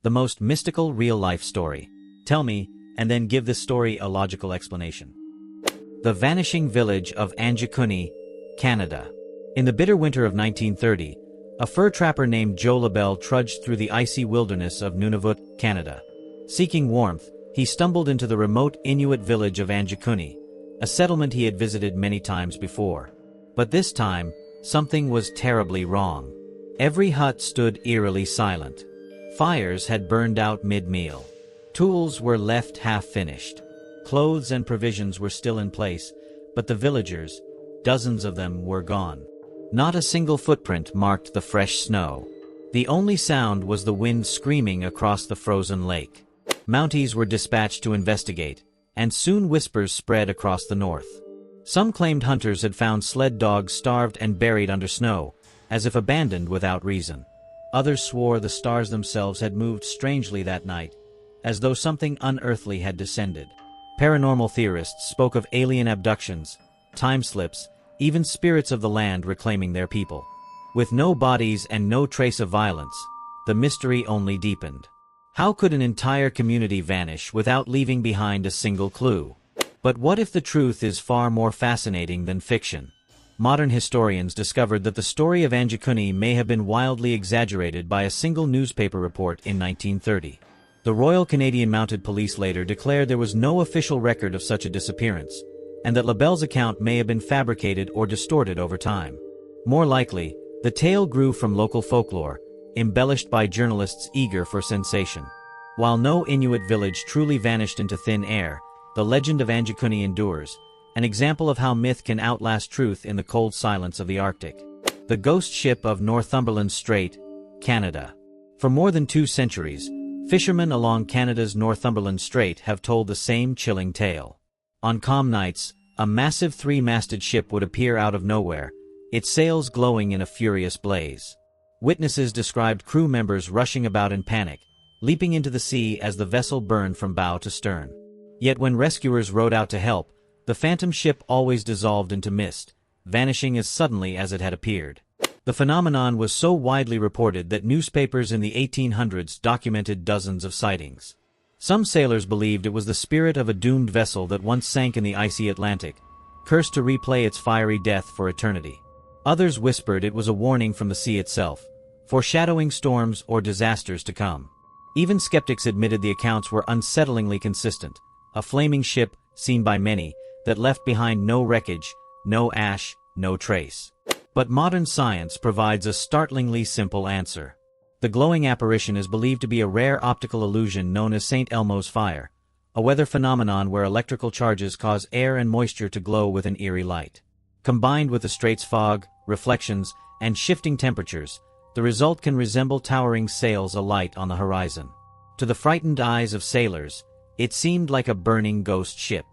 The most mystical real-life story. Tell me, and then give this story a logical explanation. The Vanishing Village of Anjikuni, Canada. In the bitter winter of 1930, a fur trapper named Joe LaBelle trudged through the icy wilderness of Nunavut, Canada. Seeking warmth, he stumbled into the remote Inuit village of Anjikuni, a settlement he had visited many times before. But this time, something was terribly wrong. Every hut stood eerily silent. Fires had burned out mid-meal. Tools were left half-finished. Clothes and provisions were still in place, but the villagers, dozens of them, were gone. Not a single footprint marked the fresh snow. The only sound was the wind screaming across the frozen lake. Mounties were dispatched to investigate, and soon whispers spread across the north. Some claimed hunters had found sled dogs starved and buried under snow, as if abandoned without reason. Others swore the stars themselves had moved strangely that night, as though something unearthly had descended. Paranormal theorists spoke of alien abductions, time slips, even spirits of the land reclaiming their people. With no bodies and no trace of violence, the mystery only deepened. How could an entire community vanish without leaving behind a single clue? But what if the truth is far more fascinating than fiction? Modern historians discovered that the story of Anjikuni may have been wildly exaggerated by a single newspaper report in 1930. The Royal Canadian Mounted Police later declared there was no official record of such a disappearance, and that LaBelle's account may have been fabricated or distorted over time. More likely, the tale grew from local folklore, embellished by journalists eager for sensation. While no Inuit village truly vanished into thin air, the legend of Anjikuni endures, an example of how myth can outlast truth in the cold silence of the Arctic. The Ghost Ship of Northumberland Strait, Canada. For more than 2 centuries, fishermen along Canada's Northumberland Strait have told the same chilling tale. On calm nights, a massive 3-masted ship would appear out of nowhere, its sails glowing in a furious blaze. Witnesses described crew members rushing about in panic, leaping into the sea as the vessel burned from bow to stern. Yet when rescuers rowed out to help, the phantom ship always dissolved into mist, vanishing as suddenly as it had appeared. The phenomenon was so widely reported that newspapers in the 1800s documented dozens of sightings. Some sailors believed it was the spirit of a doomed vessel that once sank in the icy Atlantic, cursed to replay its fiery death for eternity. Others whispered it was a warning from the sea itself, foreshadowing storms or disasters to come. Even skeptics admitted the accounts were unsettlingly consistent, a flaming ship, seen by many, that left behind no wreckage, no ash, no trace. But modern science provides a startlingly simple answer. The glowing apparition is believed to be a rare optical illusion known as St. Elmo's fire, a weather phenomenon where electrical charges cause air and moisture to glow with an eerie light. Combined with the strait's fog, reflections, and shifting temperatures, the result can resemble towering sails alight on the horizon. To the frightened eyes of sailors, it seemed like a burning ghost ship.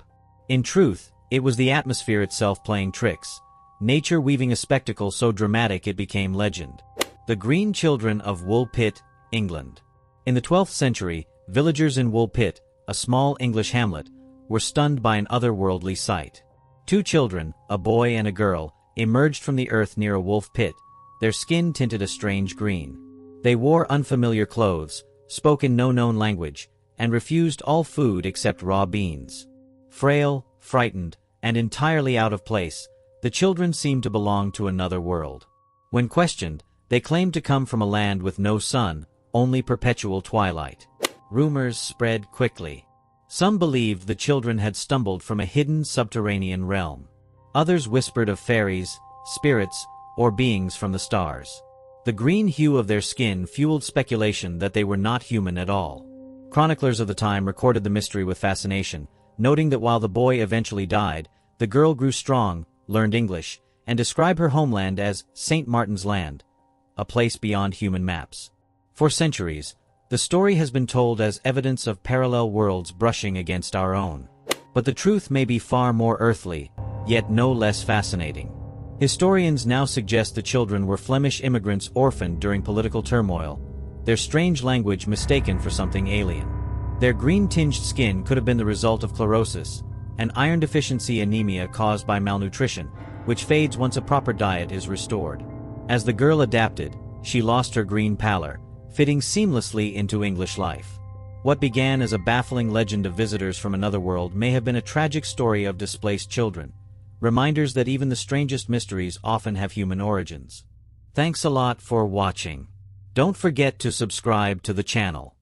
In truth, it was the atmosphere itself playing tricks, nature weaving a spectacle so dramatic it became legend. The Green Children of Woolpit, England. In the 12th century, villagers in Woolpit, a small English hamlet, were stunned by an otherworldly sight. 2 children, a boy and a girl, emerged from the earth near a wolf pit, their skin tinted a strange green. They wore unfamiliar clothes, spoke in no known language, and refused all food except raw beans. Frail, frightened, and entirely out of place, the children seemed to belong to another world. When questioned, they claimed to come from a land with no sun, only perpetual twilight. Rumors spread quickly. Some believed the children had stumbled from a hidden subterranean realm. Others whispered of fairies, spirits, or beings from the stars. The green hue of their skin fueled speculation that they were not human at all. Chroniclers of the time recorded the mystery with fascination, noting that while the boy eventually died, the girl grew strong, learned English, and described her homeland as St. Martin's Land, a place beyond human maps. For centuries, the story has been told as evidence of parallel worlds brushing against our own. But the truth may be far more earthly, yet no less fascinating. Historians now suggest the children were Flemish immigrants orphaned during political turmoil, their strange language mistaken for something alien. Their green-tinged skin could have been the result of chlorosis, an iron deficiency anemia caused by malnutrition, which fades once a proper diet is restored. As the girl adapted, she lost her green pallor, fitting seamlessly into English life. What began as a baffling legend of visitors from another world may have been a tragic story of displaced children, reminders that even the strangest mysteries often have human origins. Thanks a lot for watching. Don't forget to subscribe to the channel.